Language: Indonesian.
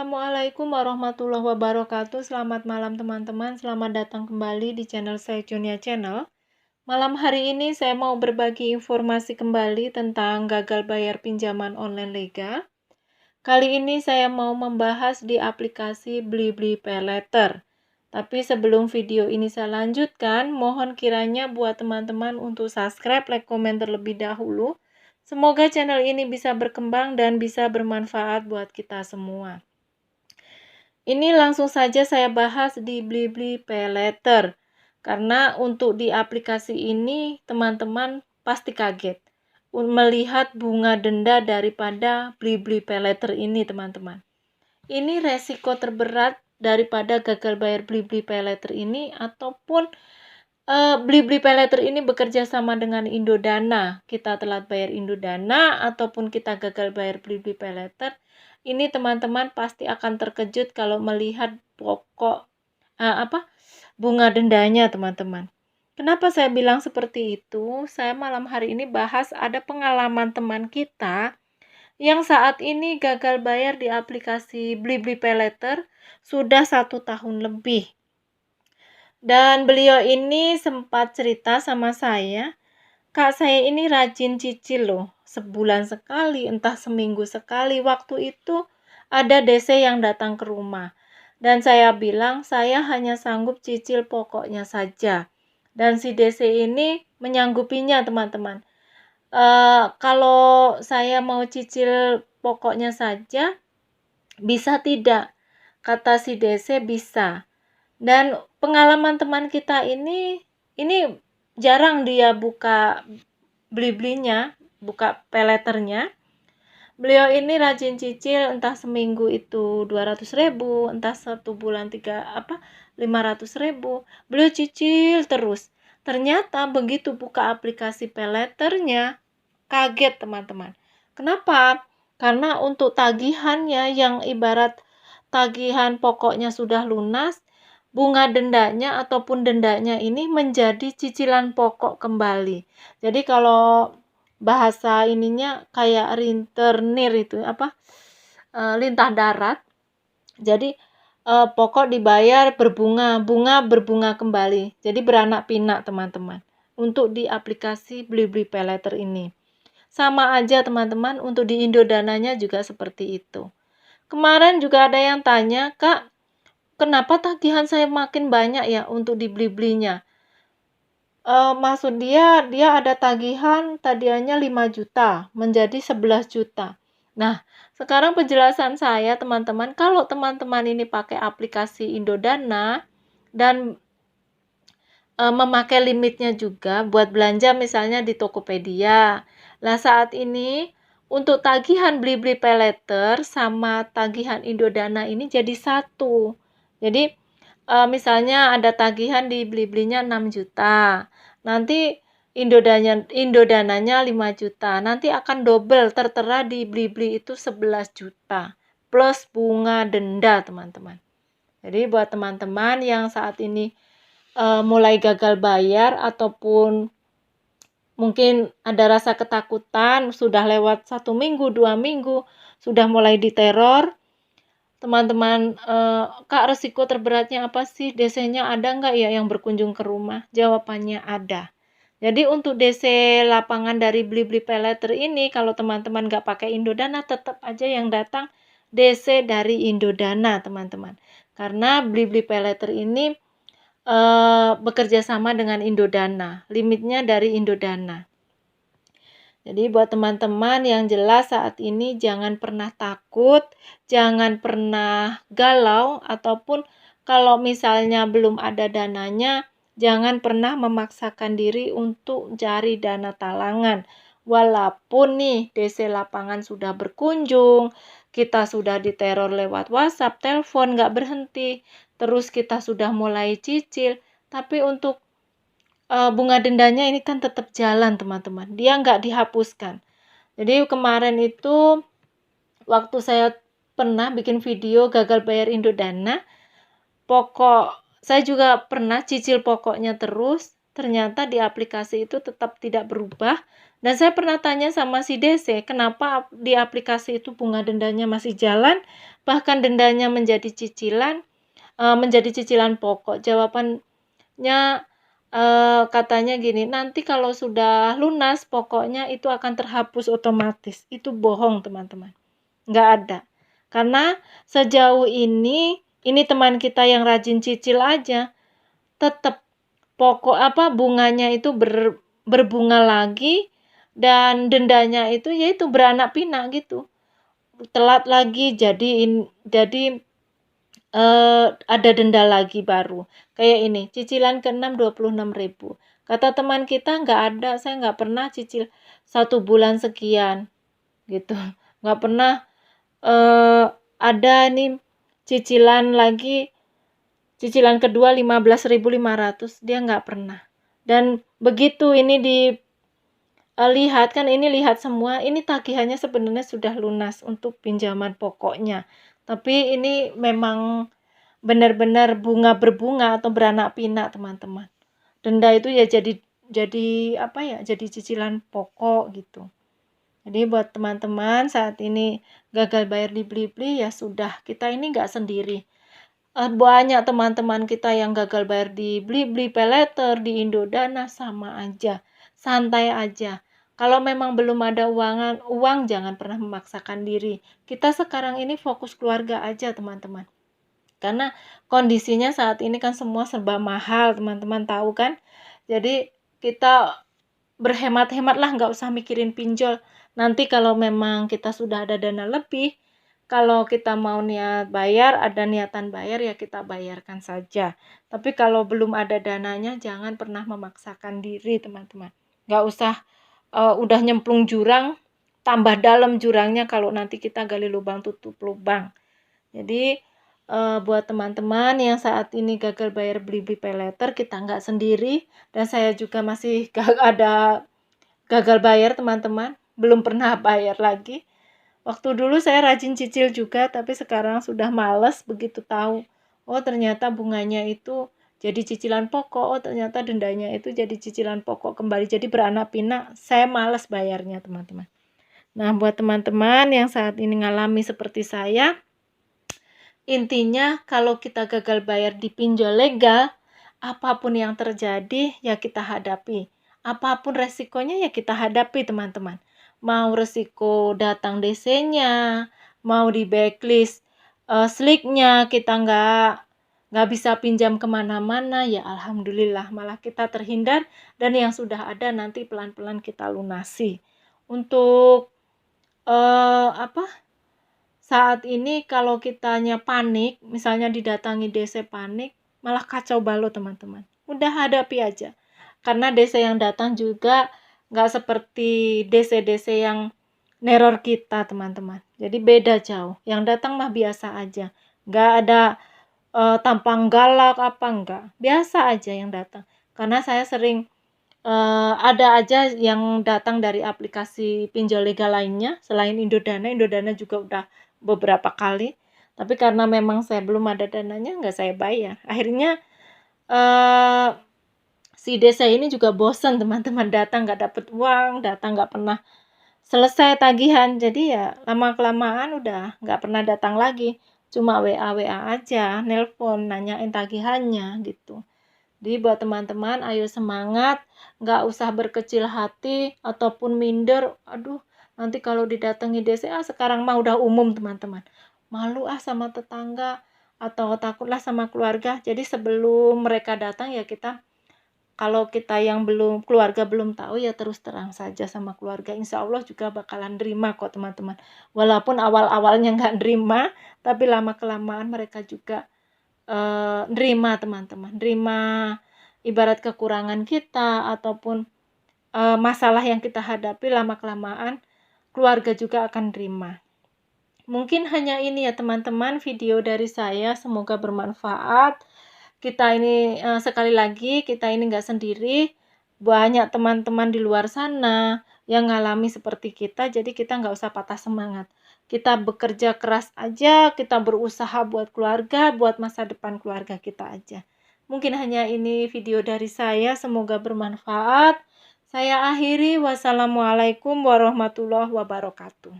Assalamualaikum warahmatullahi wabarakatuh. Selamat malam teman-teman. Selamat datang kembali di channel saya Junia Channel. Malam hari ini saya mau berbagi informasi kembali tentang gagal bayar pinjaman online legal. Kali ini saya mau membahas di aplikasi Blibli Paylater. Tapi sebelum video ini saya lanjutkan, mohon kiranya buat teman-teman untuk subscribe, like, komen terlebih dahulu. Semoga channel ini bisa berkembang dan bisa bermanfaat buat kita semua. Ini langsung saja saya bahas di Blibli Paylater. Karena untuk di aplikasi ini teman-teman pasti kaget melihat bunga denda daripada Blibli Paylater ini, teman-teman. Ini resiko terberat daripada gagal bayar Blibli Paylater ini, ataupun Blibli Paylater ini bekerja sama dengan Indodana. Kita telat bayar Indodana ataupun kita gagal bayar Blibli Paylater, ini teman-teman pasti akan terkejut kalau melihat pokok bunga dendanya, teman-teman. Kenapa saya bilang seperti itu? Saya malam hari ini bahas ada pengalaman teman kita yang saat ini gagal bayar di aplikasi Blibli Paylater sudah 1 tahun lebih. Dan beliau ini sempat cerita sama saya, "Kak, saya ini rajin cicil loh, sebulan sekali, entah seminggu sekali." Waktu itu ada DC yang datang ke rumah. Dan saya bilang, saya hanya sanggup cicil pokoknya saja. Dan si DC ini menyanggupinya, teman-teman. Kalau saya mau cicil pokoknya saja, bisa tidak? Kata si DC, bisa. Dan pengalaman teman kita ini jarang dia buka Bliblinya, buka paylaternya. Beliau ini rajin cicil, entah seminggu itu 200.000, entah 1 bulan 500.000. Beliau cicil terus. Ternyata begitu buka aplikasi paylaternya, kaget, teman-teman. Kenapa? Karena untuk tagihannya yang ibarat tagihan pokoknya sudah lunas, bunga dendanya ataupun dendanya ini menjadi cicilan pokok kembali. Jadi kalau bahasa ininya kayak rentenir itu lintah darat. Jadi pokok dibayar berbunga, bunga berbunga kembali. Jadi beranak pinak, teman-teman. Untuk di aplikasi Blibli Paylater ini. Sama aja, teman-teman, untuk di Indodananya juga seperti itu. Kemarin juga ada yang tanya, "Kak, kenapa tagihan saya makin banyak ya untuk di Bliblinya?" Maksud dia ada tagihan tadinya 5 juta menjadi 11 juta. Nah, sekarang penjelasan saya, teman-teman, kalau teman-teman ini pakai aplikasi Indodana dan memakai limitnya juga buat belanja misalnya di Tokopedia. Nah, saat ini untuk tagihan Blibli Paylater sama tagihan Indodana ini jadi satu. Jadi misalnya ada tagihan di Bliblinya 6 juta. Nanti Indodananya 5 juta. Nanti akan double, tertera di Blibli itu 11 juta plus bunga denda, teman-teman. Jadi buat teman-teman yang saat ini mulai gagal bayar ataupun mungkin ada rasa ketakutan, sudah lewat 1 minggu, 2 minggu, sudah mulai diteror, teman-teman, "Kak, resiko terberatnya apa sih? DC-nya ada nggak ya yang berkunjung ke rumah?" Jawabannya ada. Jadi untuk DC lapangan dari Blibli Paylater ini, kalau teman-teman nggak pakai Indodana, tetap aja yang datang DC dari Indodana, teman-teman. Karena Blibli Paylater ini bekerja sama dengan Indodana, limitnya dari Indodana. Jadi buat teman-teman yang jelas saat ini jangan pernah takut, jangan pernah galau, ataupun kalau misalnya belum ada dananya, jangan pernah memaksakan diri untuk cari dana talangan. Walaupun nih DC lapangan sudah berkunjung, kita sudah diteror lewat WhatsApp, telepon nggak berhenti, terus kita sudah mulai cicil, tapi untuk bunga dendanya ini kan tetap jalan, teman-teman. Dia nggak dihapuskan. Jadi kemarin itu waktu saya pernah bikin video gagal bayar Indodana, saya juga pernah cicil pokoknya terus. Ternyata di aplikasi itu tetap tidak berubah Dan saya pernah tanya sama si DC, kenapa di aplikasi itu bunga dendanya masih jalan, bahkan dendanya menjadi cicilan pokok. Jawabannya katanya gini, nanti kalau sudah lunas pokoknya itu akan terhapus otomatis. Itu bohong, teman-teman. Nggak ada. Karena sejauh ini teman kita yang rajin cicil aja, tetap bunganya itu berbunga lagi, dan dendanya itu yaitu beranak pinak gitu. Telat lagi jadi ada denda lagi baru. Kayak ini, cicilan ke-6 26.000. Kata teman kita, nggak ada, saya nggak pernah cicil 1 bulan sekian gitu. Nggak pernah ada nih cicilan lagi, cicilan kedua 15.500, dia nggak pernah. Dan begitu ini lihat kan, ini lihat semua, ini tagihannya sebenarnya sudah lunas untuk pinjaman pokoknya. Tapi ini memang benar-benar berbunga atau beranak pinak, teman-teman. Denda itu ya jadi apa ya? Jadi cicilan pokok gitu. Jadi buat teman-teman saat ini gagal bayar di Blibli, ya sudah, kita ini nggak sendiri. Banyak teman-teman kita yang gagal bayar di Blibli, Paylater, di Indodana, sama aja. Santai aja. Kalau memang belum ada uang jangan pernah memaksakan diri. Kita sekarang ini fokus keluarga aja, teman-teman. Karena kondisinya saat ini kan semua serba mahal, teman-teman tahu kan. Jadi kita berhemat-hemat lah, nggak usah mikirin pinjol. Nanti kalau memang kita sudah ada dana lebih, kalau kita mau niatan bayar, ya kita bayarkan saja. Tapi kalau belum ada dananya, jangan pernah memaksakan diri, teman-teman. Nggak usah udah nyemplung jurang, tambah dalam jurangnya, kalau nanti kita gali lubang tutup lubang. Jadi buat teman-teman yang saat ini gagal bayar Blibli Paylater, kita nggak sendiri, dan saya juga masih ada gagal bayar, teman-teman, belum pernah bayar lagi. Waktu dulu saya rajin cicil juga, tapi sekarang sudah males begitu tahu, oh ternyata bunganya itu jadi cicilan pokok, oh ternyata dendanya itu jadi cicilan pokok kembali, jadi beranak pinak, saya males bayarnya, teman-teman. Nah, buat teman-teman yang saat ini ngalami seperti saya, intinya kalau kita gagal bayar di pinjol legal, apapun yang terjadi ya kita hadapi. Apapun resikonya ya kita hadapi, teman-teman. Mau resiko datang DC-nya, mau di backlist slick-nya, kita nggak bisa pinjam kemana-mana, ya alhamdulillah malah kita terhindar, dan yang sudah ada nanti pelan-pelan kita lunasi. Untuk saat ini kalau kitanya panik, misalnya didatangi DC panik, malah kacau balau, teman-teman. Udah hadapi aja. Karena DC yang datang juga nggak seperti DC-DC yang neror kita, teman-teman. Jadi beda jauh. Yang datang mah biasa aja. Nggak ada tampang galak apa enggak. Biasa aja yang datang. Karena saya sering ada aja yang datang dari aplikasi pinjol legal lainnya selain Indodana. Indodana juga udah beberapa kali, tapi karena memang saya belum ada dananya, nggak saya bayar. Akhirnya si desa ini juga bosan, teman-teman, datang nggak dapet uang, datang nggak pernah selesai tagihan. Jadi ya lama-kelamaan udah nggak pernah datang lagi, cuma WA aja, nelpon, nanyain tagihannya gitu. Jadi buat teman-teman, ayo semangat, nggak usah berkecil hati ataupun minder. Aduh, nanti kalau didatangi DCA, sekarang mah udah umum, teman-teman. Malu sama tetangga atau takutlah sama keluarga. Jadi sebelum mereka datang ya kalau kita yang keluarga belum tahu, ya terus terang saja sama keluarga. Insya Allah juga bakalan nerima kok, teman-teman. Walaupun awal-awalnya nggak nerima, tapi lama-kelamaan mereka juga nerima, teman-teman. Nerima ibarat kekurangan kita ataupun masalah yang kita hadapi, lama-kelamaan keluarga juga akan nerima. Mungkin hanya ini ya, teman-teman, video dari saya. Semoga bermanfaat. Kita ini sekali lagi, kita ini nggak sendiri. Banyak teman-teman di luar sana yang ngalami seperti kita, jadi kita nggak usah patah semangat. Kita bekerja keras aja, kita berusaha buat keluarga, buat masa depan keluarga kita aja. Mungkin hanya ini video dari saya, semoga bermanfaat. Saya akhiri, wassalamualaikum warahmatullahi wabarakatuh.